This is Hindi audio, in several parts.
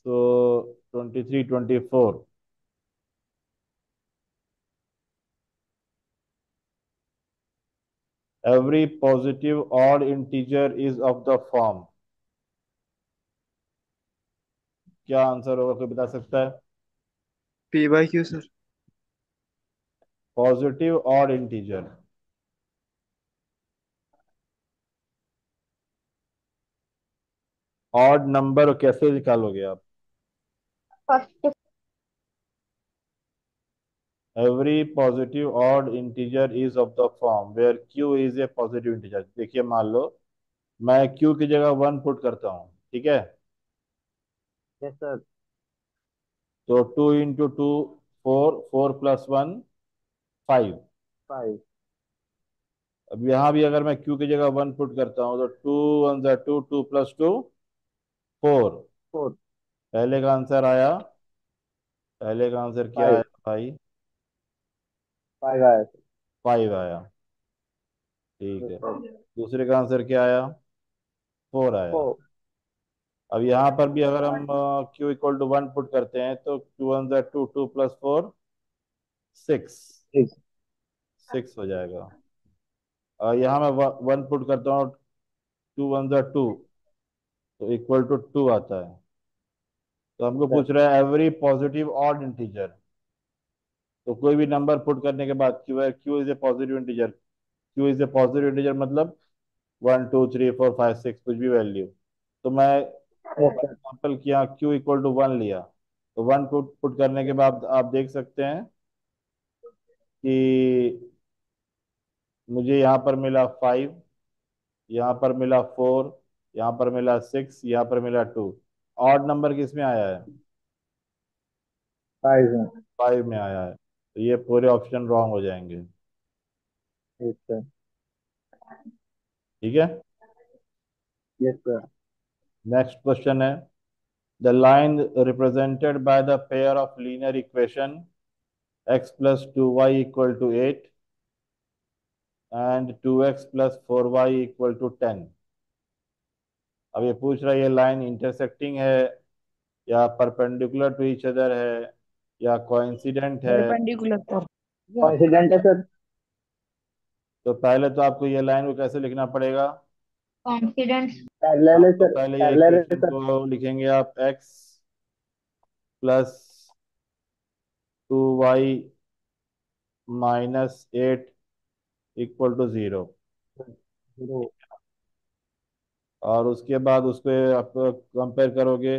So 23, 24. Every positive odd integer is of the form. क्या आंसर होगा, कोई बता सकता है? P/Q sir. Positive odd integer, odd number कैसे निकालोगे आप? First. Every positive odd integer is of the form where Q is a positive integer. देखिए, मान लो मैं क्यू की जगह 1 पुट करता हूँ, ठीक है? Yes sir. तो 2 × 2 4, 4 + 1 5। 5। अब यहाँ भी अगर मैं क्यू की जगह 1 पुट करता हूँ तो 2 × 1 = 2, 2 + 2 4। 4। पहले का आंसर आया, पहले का आंसर क्या आया 5। भाई? 5 आया सर। 5 आया, ठीक यस है। सर। दूसरे का आंसर क्या आया? 4 आया। 4। अब यहाँ पर भी अगर हम Q = 1 पुट करते हैं तो 2 × 1 = 2, 2 + 4 6। 6। 6 हो जाएगा। और यहाँ मैं 1 पुट करता हूँ, 2 × 1 = 2, तो =2 आता है। तो हमको सर। पूछ रहा है एवरी पॉजिटिव ऑड इंटीजर। तो कोई भी नंबर पुट करने के बाद Q is a positive integer, Q is a positive integer मतलब 1 2 3 4 5 6 कुछ भी वैल्यू। तो मैं यस फॉर सर। एग्जाम्पल किया Q = 1 लिया, तो 1 पुट करने के बाद आप देख सकते हैं कि मुझे यहाँ पर मिला 5, यहाँ पर मिला 4, यहाँ पर मिला 6, यहाँ पर मिला 2। ऑड नंबर किस में आया है? 5 में। 5 में आया है, तो ये पूरे ऑप्शन रॉन्ग हो जाएंगे। Yes sir. ठीक है। Yes sir. नेक्स्ट क्वेश्चन है, the line represented by the pair of linear equation x + 2y = 8 and 2x + 4y = 10। अब ये पूछ रहा है ये लाइन इंटरसेक्टिंग है या परपेंडिकुलर टू ईच अदर है या कोइंसिडेंट है। परपेंडिकुलर पर। कॉन्फिडेंट है सर। तो पहले तो आपको ये लाइन को कैसे लिखना पड़ेगा? कॉन्फिडेंस। पैरेलल आप है तो सर, पहले ये पैरेलल है इक्वेशन सर। को लिखेंगे आप x + 2y -8 = 0। 0। और उसके बाद उसको आप कंपेयर करोगे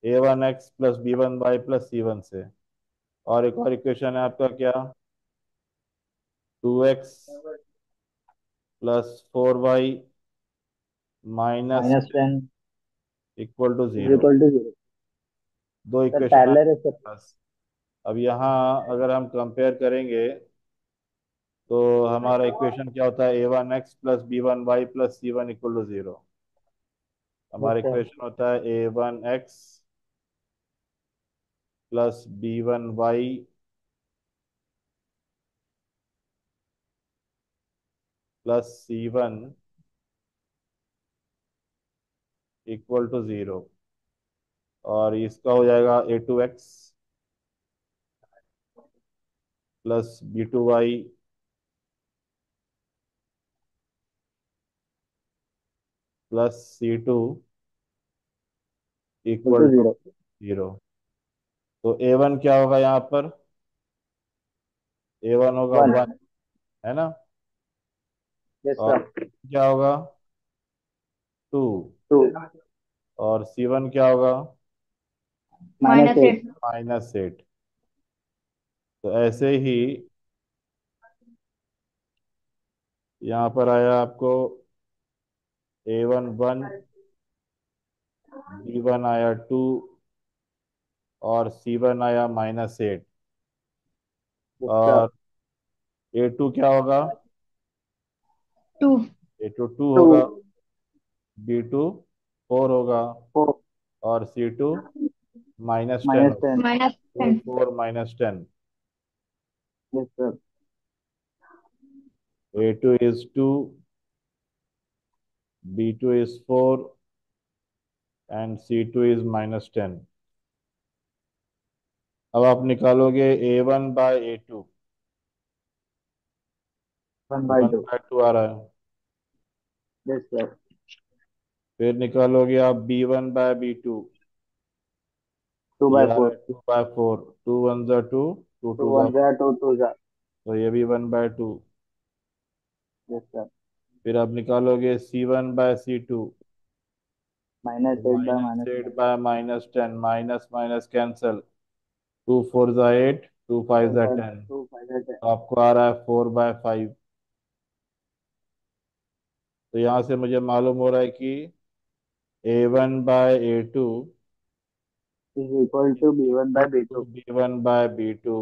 a1x + b1y + c1 से। और एक और इक्वेशन है आपका क्या? 2x + 4y -10 -0। 0। दो सर इक्वेशन है पैरेलल है सर। पास। अब यहाँ अगर हम कंपेयर करेंगे तो हमारा इक्वेशन क्या होता है? a1x + b1y + c1 = 0। यस हमारा सर। इक्वेशन होता है a1x + b1y + c1 = 0। और इसका हो जाएगा a2x + b2y + c2 टू = 0। 0। तो a1 क्या होगा यहाँ पर? a1 होगा 1। 1, है ना? यस और सर। क्या होगा? 2। 2। और c1 क्या होगा? -8। -8। तो ऐसे ही यहाँ पर आया आपको a1 1, b1 आया 2 और c1 आया -8। Yes sir. और a2 क्या होगा? 2। a2 2 2। होगा, b2 4 होगा 4। और c2 -10 होगा। -10। तो -10। 4 -10, yes sir. a2 is 2, b2 is 4 and C2 is -10. अब आप निकालोगे A1 बाय A2, 1/2. 1/2 आ रहा है। Yes, sir. फिर निकालोगे आप B1 बाय B2, Two ये by आ रहा four. है 2/4, 2 1 जा 2, 2 Two 2 जा, one जा, two two जा. तो ये भी 1/2। Yes, sir. फिर आप निकालोगे C1 by C2, -8 by -8 -10. By -10, minus minus cancel, 2 4 जा 8, 2 5 जा 10, 2 5 है 10. तो आपको आ रहा है 4/5। तो यहाँ से मुझे मालूम हो रहा है कि A1 by A2 Is equal to B1 by B2. B1 by B2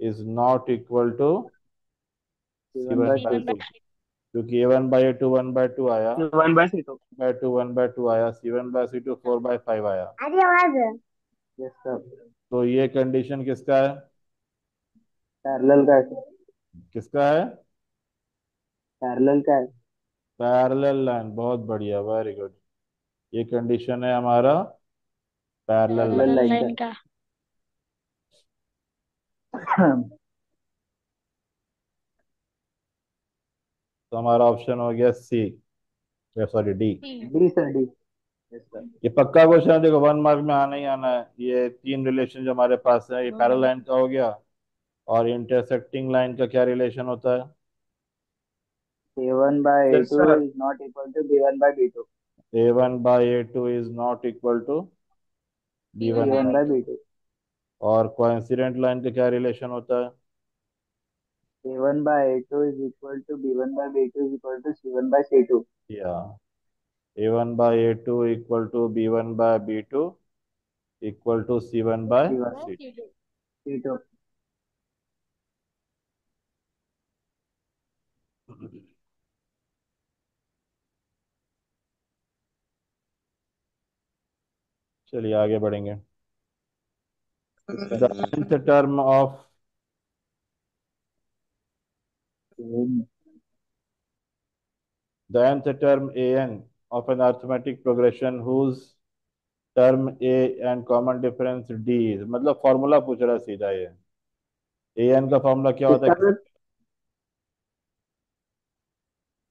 is not equal to C1 C1 by by C2. C2, क्योंकि A1 बाय A2 1/2 आया, C1 by C2. बाय 2 1/2 आया, C1 बाय C2 4/5 आया। अरे आवाज है. Yes, sir. तो ये कंडीशन किसका है? पैरेलल का है. किसका है? पैरेलल का है. पैरेलल लाइन, बहुत बढ़िया, वेरी गुड। ये कंडीशन है हमारा पैरेलल पैरेलल लाइन। लाइन का. तो हमारा ऑप्शन हो गया C, sorry D. D sir, D. Yes sir. ये पक्का क्वेश्चन है, देखो 1 मार्क में आना ही आना है। ये तीन रिलेशन जो हमारे पास है, ये पैरेलल लाइन का हो गया, और इंटरसेक्टिंग लाइन का क्या रिलेशन होता है? A1 by yes A2 sir. is not equal to B1 by B2. A1 by A2 is not equal to B1 B1 by by two. B2. और कोइंसिडेंट लाइन का क्या रिलेशन होता है? A1 by A2 is equal to B1 by B2 is equal to C1 by C2. या A1 by A2 equal to B1 by B2 equal to C1 by C1 C2। C2. चलिए आगे बढ़ेंगे। The nth term of the nth term an of an arithmetic progression whose term a and common difference d is, मतलब फॉर्मूला पूछ रहा है सीधा ये। an का फॉर्मूला क्या होता किसका है? Sir?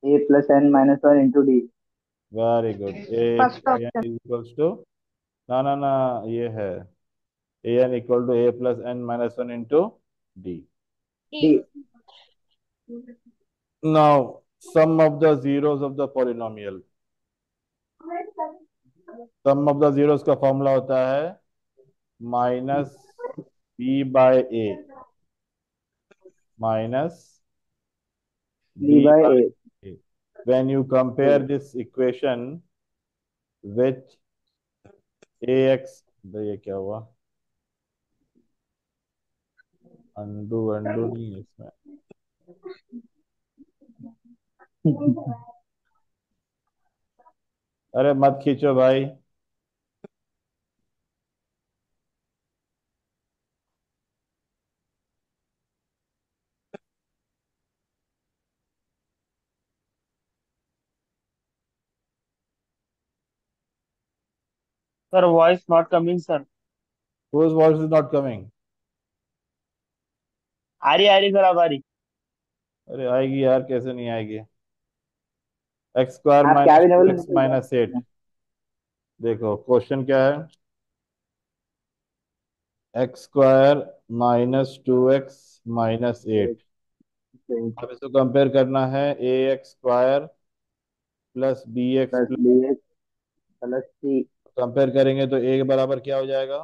A plus n minus 1 into D. Very good. A first an option. Is equals to, ना ना ना, ये है an इक्वल टू a plus n minus one into D. D. Now sum of the zeros of the polynomial, sum of the zeros का फॉर्मूला होता है minus b by a minus D b by by A. a. When you compare this equation with ax, ये क्या हुआ? अंडू अंडू नहीं है इसमें। अरे मत खींचो भाई। Sir, voice not coming, sir. Whose voice is not coming? आ रही सर, अब आ रही. अरे आएगी यार, कैसे नहीं आएगी? एक्स स्क्वायर आप क्या माइनस भी नहीं टू बोले एक्स मुझे माइनस एट। क्या. देखो क्वेश्चन क्या है? X square minus two X minus eight. अब इसको कंपेयर करना है A X square plus B X plus plus, B X plus C. Compare करेंगे तो ए के बराबर क्या हो जाएगा?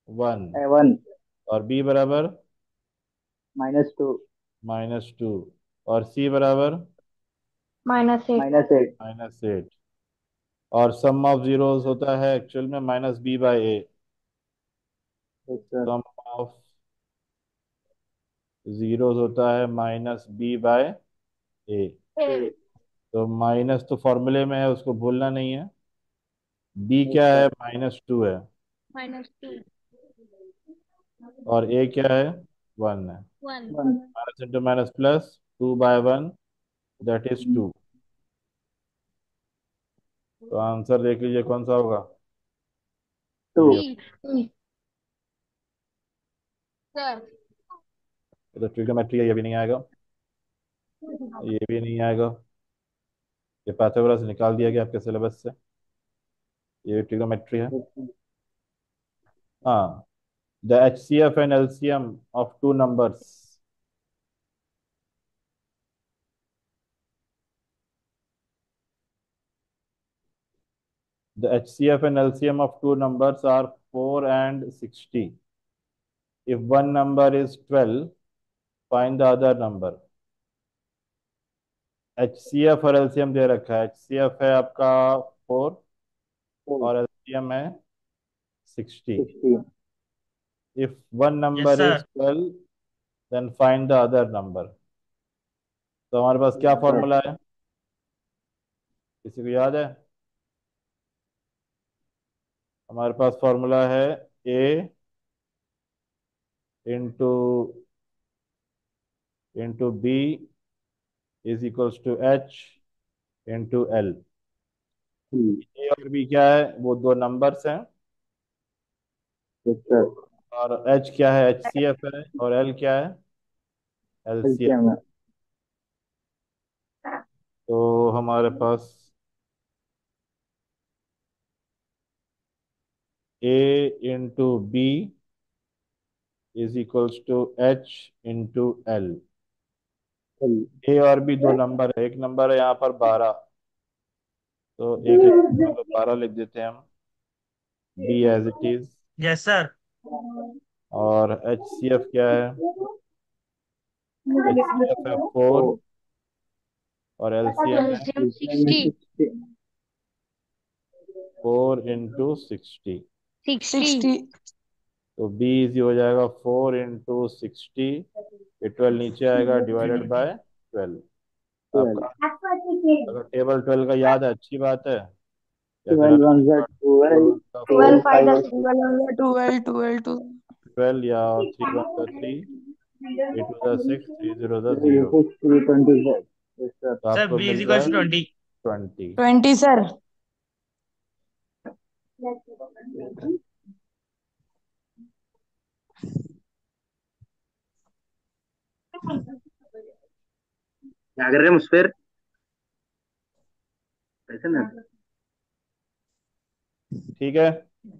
1। 1 और बी बराबर -2 -2, और सी बराबर -8. -8। और सम ऑफ जीरोस होता है एक्चुअल में minus b by a. Yes sir. Sum of zeros होता है minus b by a. A. तो माइनस तो फॉर्मूले में है, उसको भूलना नहीं है। बी यस क्या है? सर. -2 है। और ए क्या है? 1 है। 1. Minus into minus plus, 2/1, that is 2। तो आंसर देख लीजिए कौन सा होगा। टू। ये E, सर। तो ट्रिग्नोमेट्री है, ये भी नहीं आएगा, ये भी नहीं आएगा। ये पाइथागोरस निकाल दिया गया आपके सिलेबस से, ये ट्रिग्नोमेट्री है। हाँ, the HCF and LCM of two numbers. The HCF and LCM of two numbers are 4 and 60. If one number is 12, find the other number. HCF और LCM दे रखा है। HCF है आपका 4 और LCM है 60. 16। If one Yes, number is sir. 12, then find the other number. तो हमारे पास क्या फॉर्मूला है, किसी को याद है? हमारे पास फॉर्मूला है A into B is equals to H into L। A और बी क्या है, वो दो नंबर्स हैं। Yes sir. और एच क्या है, HCF है। और एल क्या है, LCM। एलसीएम है। तो हमारे पास A into B is equals to H into L। A और बी दो नंबर है, एक नंबर है यहाँ पर 12, तो एक यहाँ पर 12 लिख देते हैं हम, B as it is. Yes, sir. और HCF क्या है, HCF है 4 तो और LCM है LCM एलसीएम में 60, 60। 4 इंटू 60। 60। तो बी इजी हो जाएगा 4 इंटू 60, ये 12 नीचे आएगा डिवाइडेड बाय 12 आपका। 12। अगर टेबल 12 का याद है अच्छी बात है, या फिर 12 वन ज़ा 12, 4 12 5 5 the और 6। 12 12 12 2 12 या 3 1 का 3, 3 2 का 6, 3 0 का 0। 6 3 25। Yes sir. तो Sir, आपको B मिल is रहा equals है to 20. 20। 20 सर। क्या कर रहे हैं मुस्फिर? कैसे ना ठीक है।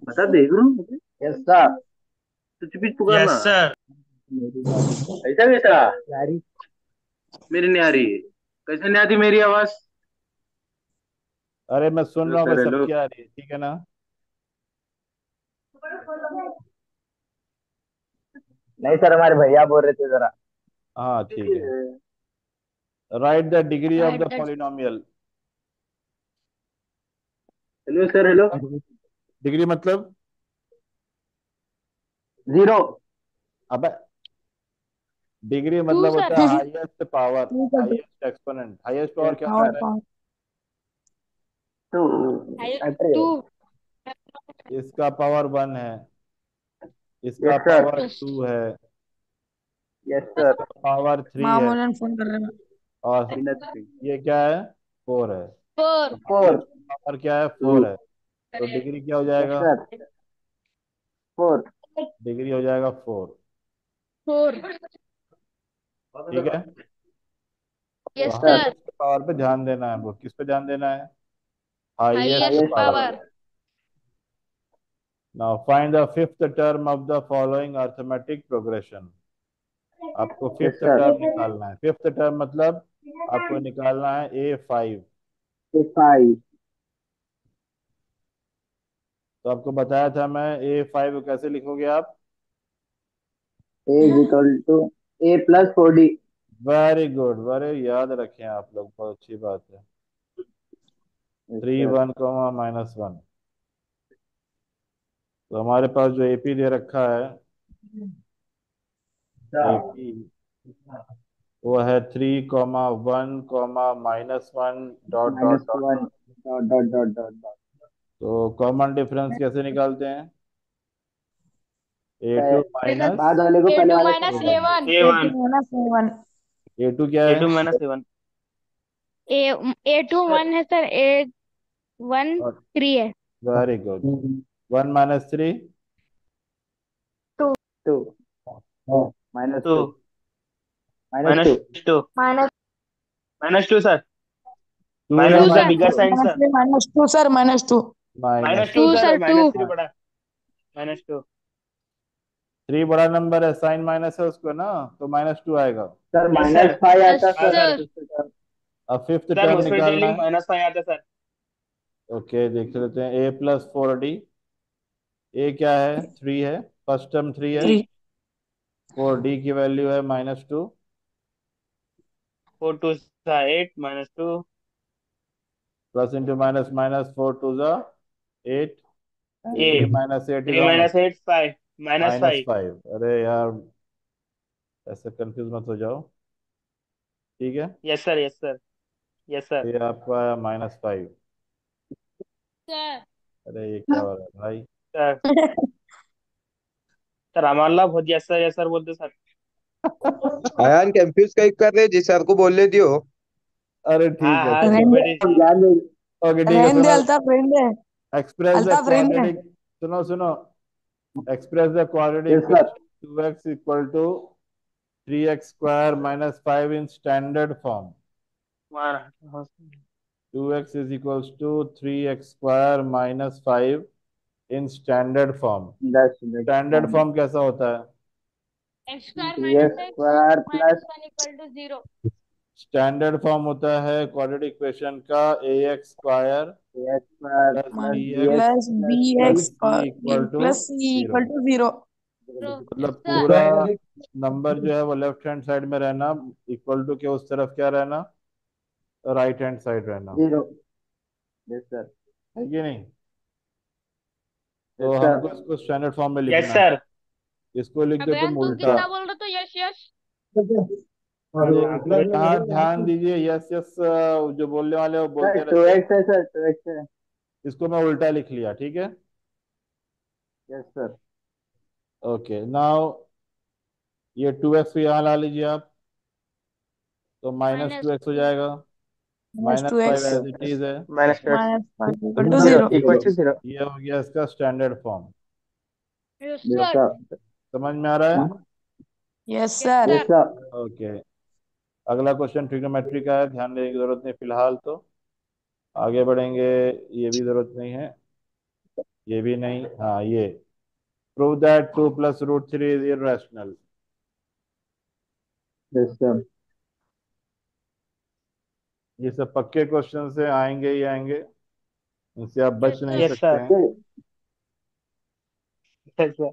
बता देख रहा हूँ। Yes sir. तुझ भी पुकारना। Yes, sir. ऐसा कैसा यारी? मेरी नहीं आ रही है। कैसे नहीं आती मेरी आवाज? अरे मैं सुन हेलो रहा हूँ सर, भाई, हेलो। सबकी आ रही है, ठीक है ना? नहीं सर, हमारे भैया बोल रहे थे जरा। हाँ ठीक है। Right the degree of right the that. Polynomial. Hello sir, hello. Degree मतलब, जीरो। अबे डिग्री 2 मतलब सर। होता है हाईएस्ट पावर, 2 का 2 हाईएस्ट एक्सपोनेंट। हाईएस्ट पावर क्या और होता है? 5 तो टू। इसका पावर 1 है, इसका यस सर। पावर 2 है, यस सर। इसका पावर 3 है, मामूलन फोन कर रहे हैं। और नथिंग। ये क्या है, 4 है। 4 ये 4। पावर क्या है, 4 है। तो डिग्री क्या हो यस जाएगा, सर। 4। डिग्री हो जाएगा 4। 4। ठीक है। तो yes yes sir. Sir. Highest power पे ध्यान देना है, वो किस पे ध्यान देना है, highest highest highest power. Power. Power. Now find the fifth term of the following arithmetic progression. आपको यस फिफ्थ सर। टर्म निकालना है। फिफ्थ टर्म मतलब आपको निकालना है A5। 5। तो आपको बताया था मैं, A5 को कैसे लिखोगे आप? A is equal to A plus 4D। Very good, very याद रखें आप लोग, बहुत अच्छी बात है। Yes 3 sir. 1 -1। तो हमारे पास जो AP दे रखा है, AP वो है 3 1 dot dot minus dot. 1 dot dot dot dot dot. तो कॉमन डिफरेंस कैसे निकालते हैं, A2 माइनस बाद वाले को पहले A2 वाले से minus divide. A1। A1. A1 A2 क्या है, A2 minus A1. A A2 1 है सर। A वन और थ्री है। Very good. 1 - 3 two. Two minus two two minus minus two two minus minus two sir. Two minus या two two the sir. Bigger sign minus sir. Three minus two sir minus two. Minus minus two two sir, sir two. Minus three बड़ा। Minus two. 3 बड़ा नंबर है, साइन माइनस है उसको ना, तो -2 आएगा। Sir yes minus sir. Five yes आता हाँ sir sir. Sir. Fifth term. अब फिफ्थ सर टर्म उसमें निकालना टेलिंग है। माइनस फाइव आता सर। ओके, देख लेते हैं। A+4D, ए क्या है? 3 है, फर्स्ट टर्म 3 है। थ्री 4D की वैल्यू है -2। फोर टू सा eight minus two. Plus into minus minus, 4 × 2 = 8। Eight. 3 - 8 is three how minus much? Eight five. Minus five. -5। अरे यार, ऐसे कंफ्यूज मत हो जाओ। ठीक है, yes sir, yes sir, yes sir. ये आपका आया -5। सर अरे ये क्या हो रहा है भाई? सर सर हमारा बहुत यस सर बोलते सर। अयान कंफ्यूज कहीं कर रहे जी सर को बोल ले दियो। अरे हाँ ठीक है, हाँ चलो। रहने कबड्डी। ध्यान दे। ओके ठीक है, रहने दे सुनो। अल्ताफ रहने दे। एक्सप्रेस द अल्ताफ रहने दे। क्वाड्रेटिक, सुनो सुनो। Express the quadratic yes sir. Equation 2x = 3x² - 5 in standard form. हमारा 2x = 3x² - 5 in standard form. दस स्टैंडर्ड फॉर्म कैसा होता है? X square three minus X X square minus plus one equal to zero. Standard form होता है क्वाड्रेटिक इक्वेशन का ax² X square plus plus B B X X plus B plus plus X C. C equal to plus C zero equal to zero. मतलब सर पूरा नंबर जो है वो लेफ्ट हैंड साइड में रहना, इक्वल टू के उस तरफ क्या रहना? राइट हैंड साइड रहना। जीरो। Yes sir. है कि नहीं? यस तो सर। हमको इसको स्टैंडर्ड फॉर्म में यस लिखना है। सर। इसको लिख अबे दे यार तुम तू उल्टा। कितना बोल रहा तो यस यस। तो यहाँ ध्यान दीजिए, यस यस जो बोलने वाले हैं वो सर बोलते टू रहते हैं। एक्स है सर, टू एक्स है। इसको मैं उल्टा लिख लिया, ठीक है। Yes sir. ओके, नाउ ये 2x को यहाँ ला लीजिए आप, तो माइनस -2x हो टू। जाएगा। Minus two -5 X as it is है। Minus two X minus five equal to zero zero. Equal to zero. ये हो गया इसका standard form. Yes yes sir. Sir. समझ में आ रहा है? Yes yes sir. Yes sir. Sir. Okay, अगला क्वेश्चन ट्रिग्नोमेट्री का है, ध्यान देने की जरूरत नहीं फिलहाल तो। आगे बढ़ेंगे। ये भी जरूरत नहीं है, ये भी नहीं, हाँ ये। Prove that 2 + √3 is irrational. Yes sir. ये सब पक्के क्वेश्चन से आएंगे ही आएंगे, इनसे आप बच यस नहीं सर। यस सकते सर, हैं। Yes sir.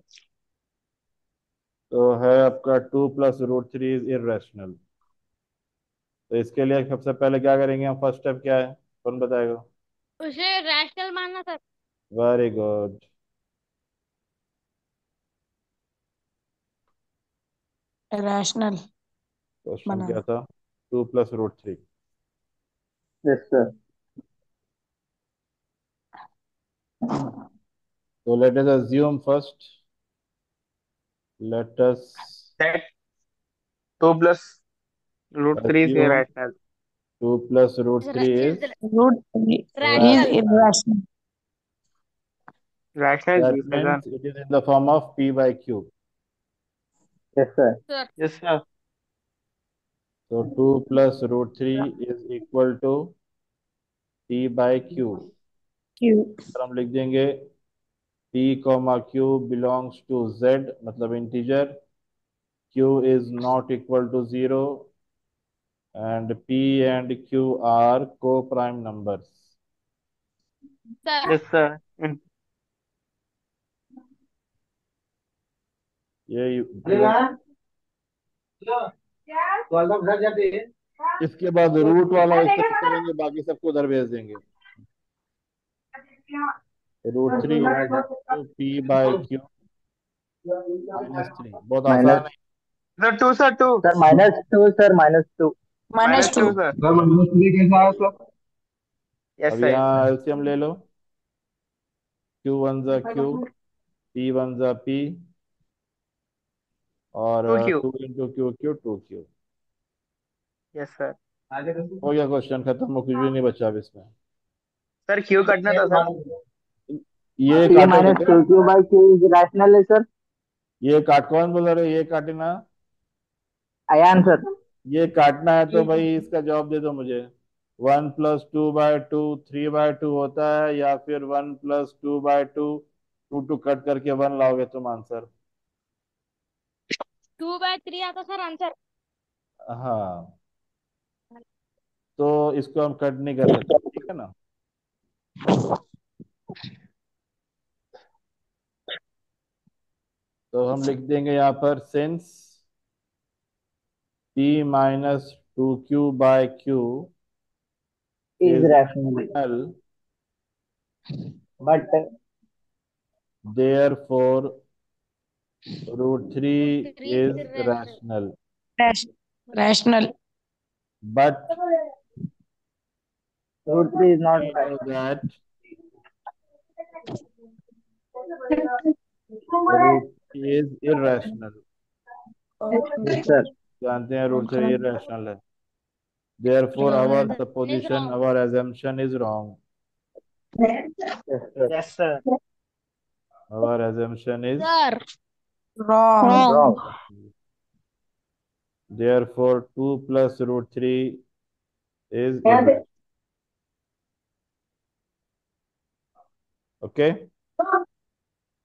तो है आपका 2 + √3 इज इरेशनल। तो इसके लिए सबसे पहले क्या करेंगे हम? फर्स्ट स्टेप क्या है, कौन बताएगा? उसे रैशनल मानना sir. Very good. Rational question क्या बनाना। था? 2 + √3। Yes sir. तो let us assume first, let us that two plus root three is assume rational. 2 + √3 इज is √3 is rational. rational. irrational. Rational That जी sir. means it is in the form of P/Q. Yes sir. Sir yes sir. So 2 + √3 is equal to P/Q। Q और हम लिख देंगे P, Q belongs to Z, मतलब integer. Q is not equal to 0 and P and Q are co-prime numbers। Sir. Yes sir. ये इसके बाद रूट वाला इस तरफ करेंगे, बाकी सबको उधर भेज देंगे। √3 P/Q - 3, बहुत माइनस। आसान है। Sir two, sir two. Sir minus two sir, minus two. Minus minus two two sir. Yes अब सर, यस यहाँ सर। एलसीएम ले लो। Q1 × Q, P1 × P, और two Q. 2 × Q, 2Q। Yes sir. हो गया, क्वेश्चन खत्म, हो कुछ भी नहीं बचा अब इसमें। सर क्यू काटना था सर। ये P काटो minus बेटा, 2Q by Q is rational है सर। ये काट, कौन बोल रहे हो ये काटना? अयान सर। ये काटना है तो भाई इसका जवाब दे दो मुझे। 1+2/2 3/2 होता है, या फिर 1+2/2 2 कट करके 1 लाओगे तुम आंसर? 2/3 आता सर आंसर। हाँ, तो इसको हम कट नहीं कर सकते, ठीक है ना? तो हम लिख देंगे यहाँ पर, since P-2Q/Q Is is rational, rational, but therefore √3 3 is is irrational. rational. Rational. But √3 is not we know rational. that √3 is irrational. Yes sir. जानते हैं √3 irrational है। Therefore our Assumption is supposition, wrong. our assumption is wrong. Yes sir. Yes sir. Our assumption is Sir, Wrong. wrong. Wrong. therefore 2 plus √3 is irrational. Okay.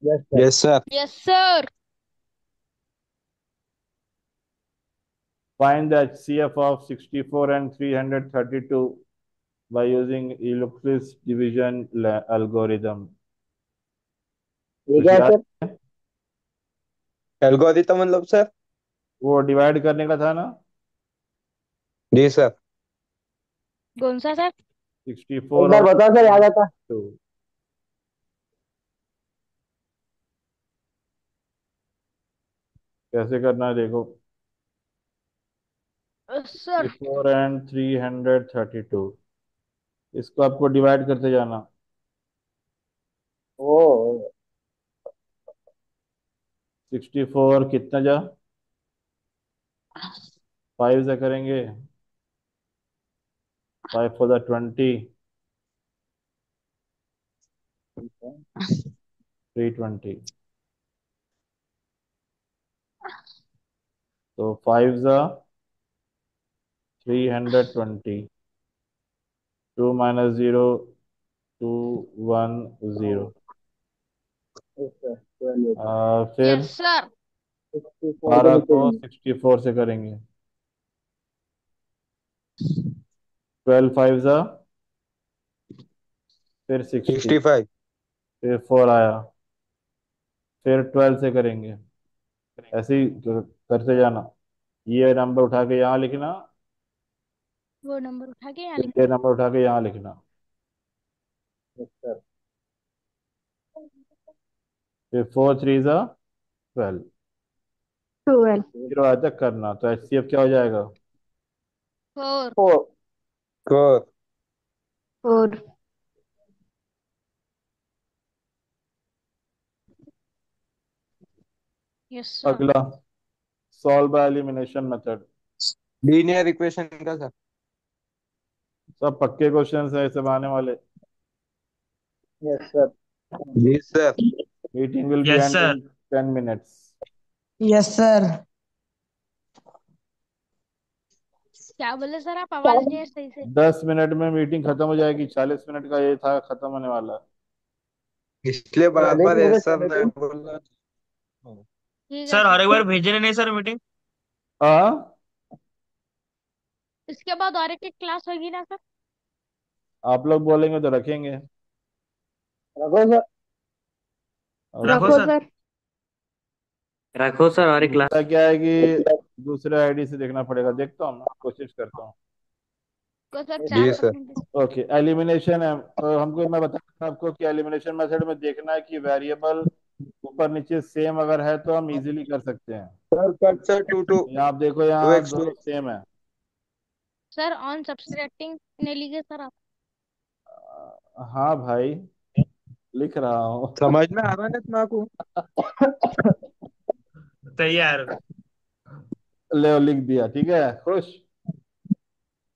Yes sir. Yes, sir. Yes, sir. Find the HCF of 64 and 332 by using Euclid's division algorithm. ये कुछ क्या है याद? सर? एल्गोरिथम मतलब सर? वो डिवाइड करने का था ना, जी सर। कौन सा सर? 64 एक बार और बताओ सर, याद आता। 2। कैसे करना है देखो, सर 64 एंड 332, इसको आपको डिवाइड करते जाना। ओ 64 कितना जा, 5 से करेंगे, 5 for the 20, 320, तो 5 जा 320, 2 minus 0 2 1 0। yes sir, 12 फिर यस सर 64 को 12 नीचे को देंगे। 64 से करेंगे, 12 5 जा, फिर 60, 65। फिर 4 आया, फिर 12 से करेंगे, ऐसे ही करते जाना। ये नंबर उठा के यहाँ लिखना, वो नंबर उठा के यहाँ फिर लिखना ये है। नंबर उठा के यहाँ लिखना, Yes sir. फिर 4 3 जा 12, 12. 0 आया तक करना, तो HCF क्या हो जाएगा? 4 4 4। 4. यस सर अगला, solve by elimination method. Linear equation का सर? सब पक्के क्वेश्चन है, सब आने वाले। yes sir. जी sir. Meeting will be yes and sir. In 10 minutes। Yes, sir. क्या बोले सर आप? आवाज नहीं है सही से। 10 मिनट में मीटिंग खत्म हो जाएगी, 40 मिनट का ये था, खत्म होने वाला। इसलिए बार देख बार लोगे यस सर सर मैं मीटिंग? बोल रहा ठीक है सर हर सर। एक बार भेजने नहीं सर मीटिंग। हाँ, इसके बाद और एक क्लास होगी ना सर? आप लोग बोलेंगे तो रखेंगे। रखो सर। और रखो सर। रखो सर और एक क्लास। दूसरा क्या है कि दूसरे आईडी से देखना पड़ेगा, देखता हूँ मैं, कोशिश करता हूँ। को सर Yes, जी 4 सर। परसेंट। ओके, एलिमिनेशन है, तो हमको, मैं बता रहा हूँ आपको कि एलिमिनेशन मेथड में देखना है कि वेरिएबल ऊपर नीचे सेम अगर है तो हम इजीली कर सकते हैं। सर कट सर 2 2 यहाँ आप देखो, 2 यहाँ x 2 दोनों सेम है। सर ऑन सब्सट्रैक्टिंग नहीं लिखे सर आप? हाँ भाई, लिख रहा हूँ। समझ में आ रहा है तुम्हारे को? तैयार। ले लिख दिया, ठीक है, खुश।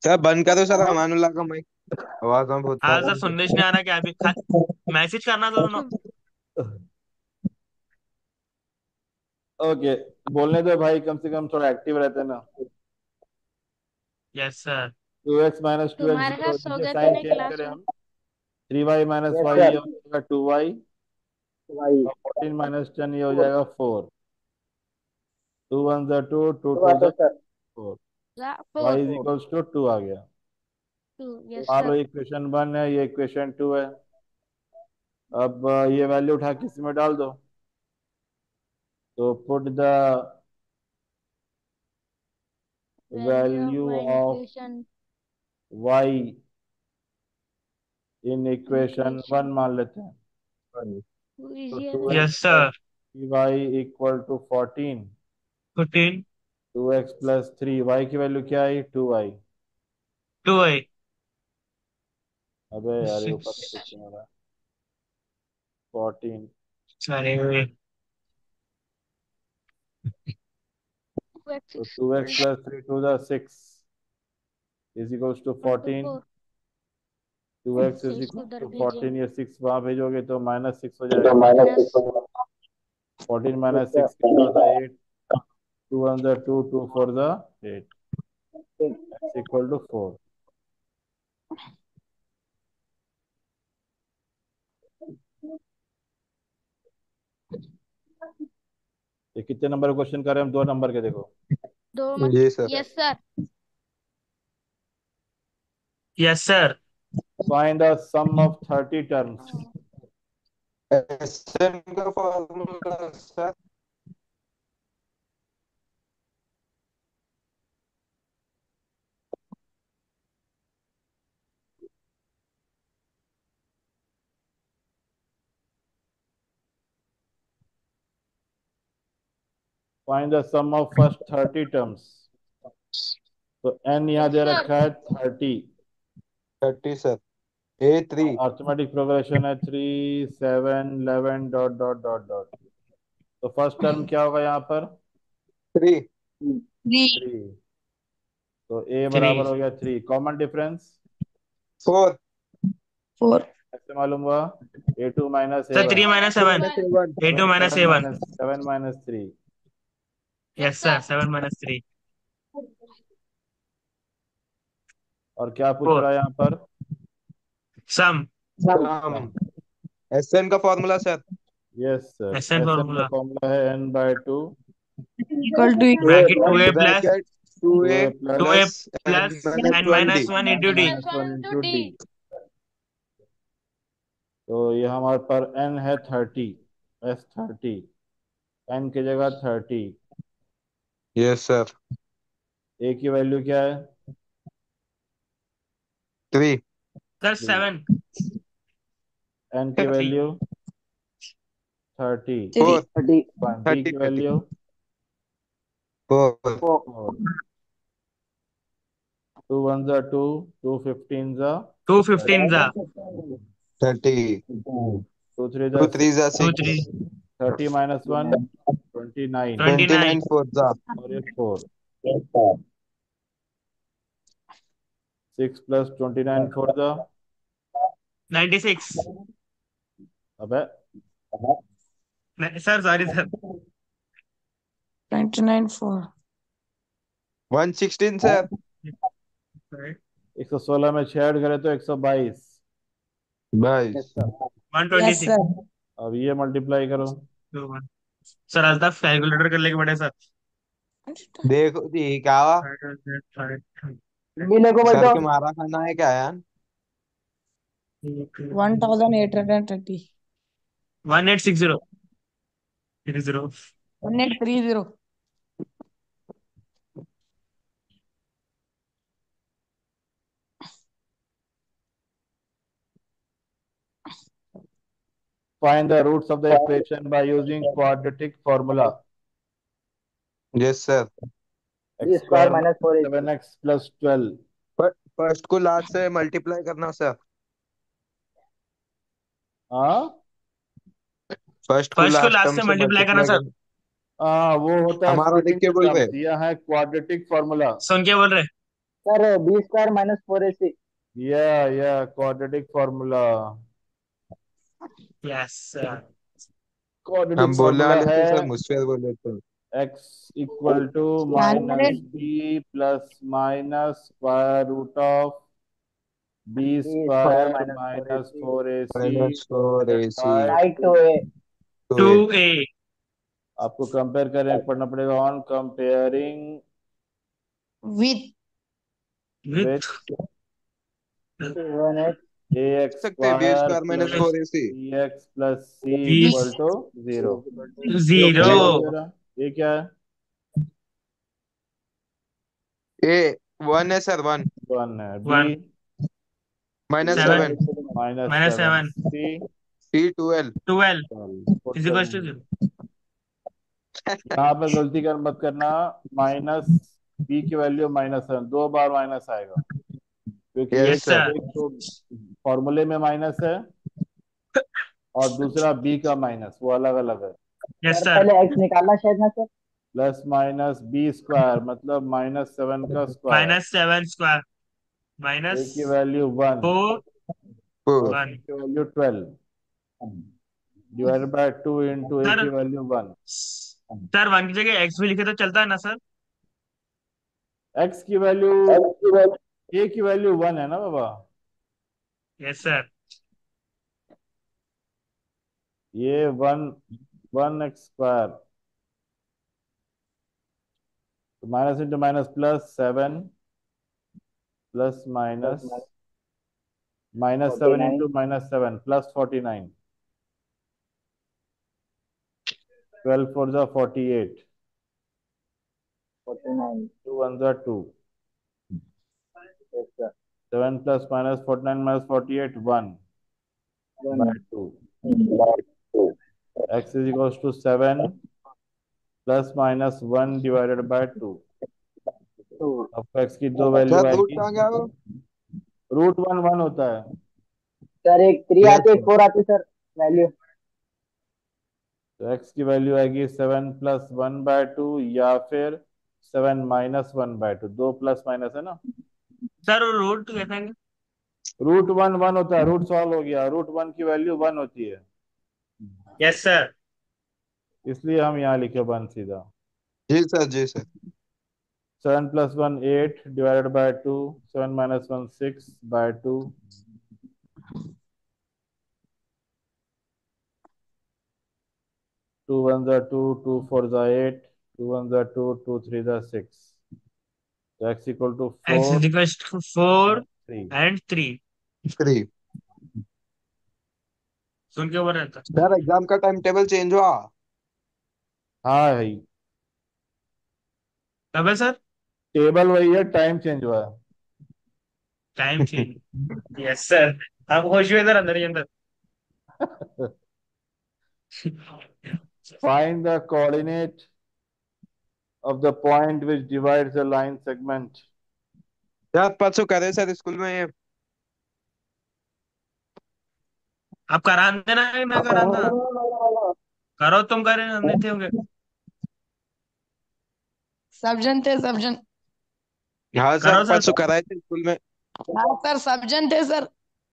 सर बंद करो सर अमानुल्लाह का माइक। आवाज में बहुत हाँ सर, संदेश नहीं आ रहा क्या? अभी मैसेज करना तो दोनों। ओके, बोलने दो भाई, कम से कम थोड़ा एक्टिव रहते हैं ना। Yes sir. 2x - 2x तुम्हारे 0, साथ सो नीचे गए थे साइन ना चेंज क्लास करें में। हम। 3y - यस y ये सर। हो जाएगा 2y, भाई और 14 - 10 ये हो 4। जाएगा 4। 2 1 जा 2, 2 2 2 आता जा है sir. 4। y 4 is equals to 2 आ गया। 2। यस मान लो सर। इक्वेशन 1 है, ये इक्वेशन 2 है। अब ये वैल्यू उठा के इसमें डाल दो। तो put the value of value y in of equation y in equation 1 मान लेते हैं। 2 टू तो इजी है ना। 2x yes plus sir. 3y equal to 14। 14। 2x plus 3y की वैल्यू क्या आई? 2y। 2y। अबे यार ये ऊपर से 6। क्यों हो रहा है? 14। अरे 2x तो is 2x plus 3 2 the 6 is equals to equal to 14। 4। 2x is 6 equal उधर टू भेजें। 14, ये 6 वहां भेजोगे तो -6 हो तो जाएगा। Minus 14 yes - sir. 6 कितना होता है? 8। 2 1 the 2, 2 4 the 8, x equal to 4। ये कितने नंबर का क्वेश्चन कर रहे हैं हम? 2 नंबर के, देखो। दो मत। जी sir. Yes sir. Yes sir. Find the sum of 30 terms. SN का formula sir. Find the sum of first 30 terms. तो n यहाँ यस दे सर। रखा है 30। 30 सर। A3। अर्थमेटिक प्रोग्रेशन है 3 7 11 डॉट डॉट डॉट डॉट। तो फर्स्ट टर्म क्या होगा यहाँ पर? 3। 3 3। तो a 3। बराबर हो गया 3। Common difference 4। 4 कैसे मालूम हुआ? a2 minus sir 3 a1। Minus 2 7। Minus 1। 8 minus 7 7। Minus 7 minus 3। Yes sir, 7 minus 3। और क्या पूछ 4। रहा है यहाँ पर? सम। सम। एसएन का formula sir. Yes sir, SN S N का फॉर्मूला। फॉर्मूला है n/2 equal to bracket 2a plus bracket 2a 2a plus 2a plus n plus minus n 1 D. Minus 1 into D. -1 into D. तो ये हमारे पर n है 30, s30। n की जगह 30। Yes sir. a की वैल्यू क्या है? 3। सर 3। 7। n की 3। वैल्यू 30। 4। 30। b 30 की 30। वैल्यू 4। 4। 2 1 जा 2, 2 15 जा 2 15 30, जा 30। 2 3 जा 2 3 जा 2 6। 3 30 माइनस 1 29। 29। 29 4 जा। और ये 4। 6 प्लस 29 4 जा। 96। अबे सर सॉरी सर। 29 4 116 सर। 116 में 6 ऐड करें तो 122। 22। Yes sir. यस 126। सर। अब ये मल्टीप्लाई करो। सर आज तक कैलकुलेटर कर लेके बैठे सर। देखो जी क्या हुआ? मिले को सर बैठो। के मारा खाना है क्या यार? 1830 1860 30। 1830 Find the roots of the equation by using quadratic formula. Yes sir. B x square square minus 4 minus AC। 7x plus 12। First को लास्ट से मल्टीप्लाई करना सर। हाँ फर्स्ट को फर्स्ट को लास्ट लास्ट टर्म से से मल्टीप्लाई करना मल्टीप्लाई सर। करना। हाँ, वो होता है हमारा लिख स्प्लिटिंग के द बोल रहे। टर्म्स। यह है quadratic formula. Sir B square minus 4 AC। या quadratic formula. Yes sir. Quadratic हम बोलने फॉर्मूला वाले है थे सर, मुझसे बोले थे। x इक्वल टू अरे minus B plus minus square root of B B square square minus four A minus C four A C -4ac by by two A. Two two A A आपको कंपेयर करने पढ़ना पड़ेगा on comparing with with with one X A X सकते हैं, B square square minus plus four A C B X plus C B equal to zero. तो जीरो। क्या है जरा, ये क्या है? ए 1 है सर, 1 वन है। B one seven -7 minus minus seven. Seven C T 12 twelve is equal to zero. यहाँ पे गलती कर मत करना। माइनस बी की वैल्यू -7, 2 बार माइनस आएगा क्योंकि यस यस एक सर। सर। एक तो फॉर्मूले में माइनस है और दूसरा बी का माइनस, वो अलग अलग है। Yes sir sir. पहले एक्स निकालना शायद ना sir. Plus minus B square मतलब -7 का स्क्वायर। -7 स्क्वायर ए माइनस की वैल्यू 1 फोर और 4 वन। सी की value 12 divided by 2 into A sir की वैल्यू 1। सर वन की जगह एक्स भी लिखे तो चलता है ना सर? एक्स की वैल्यू ए की वैल्यू 1 है ना बाबा। Yes sir. ये 1 1 एक्स स्क्वायर तो minus into minus plus 7 plus minus -7 49 into -7 plus 49। 12 4 जा 48। 49। 2 1 जा 2। Yes sir. 7 plus minus 49 minus 48 1 one by 2। x is equals to 7 plus minus 1 divided by 2। Two. अब x की दो वैल्यू सर रूट आएगी। कहाँ गया वो? रूट 1 1 होता है। सर एक 3 यस आती है, एक सर। 4 आती है सर वैल्यू। तो x की वैल्यू आएगी 7 प्लस 1 बाय 2 या फिर 7 माइनस 1 बाय 2। दो प्लस माइनस है ना। सर वो रूट कैसे? रूट 1 1 होता है। रूट सॉल्व हो गया। रूट 1 की वैल्यू 1 होती है यस सर। इसलिए हम यहाँ लिखे 1 सीधा। जी सर, जी sir. 7 plus 1 8 divided by 2। 7 minus 1 6 by 2। 2 1 जा 2 2 4 जा 8 2 1 जा 2 2 3 जा 6। तो x equal to X 4 is equal to 4 and 3। And 3। 3 सुन के ऊपर रहता। सर एग्जाम का टाइम टेबल चेंज हुआ? हाँ भाई, कब है सर? टेबल वही है, टाइम चेंज हुआ टाइम चेंज। Yes sir. आप खुश हुए इधर अंदर ही अंदर। है। Find the coordinate of the point which divides the line segment। यार परसों करे सर स्कूल में ये। आप करा देना है, मैं करा था। करो तुम, करे नहीं थे होंगे। सब जन थे सब जन। हाँ सर करो सर। परसों कराए थे स्कूल में। हाँ सर सब जन थे सर।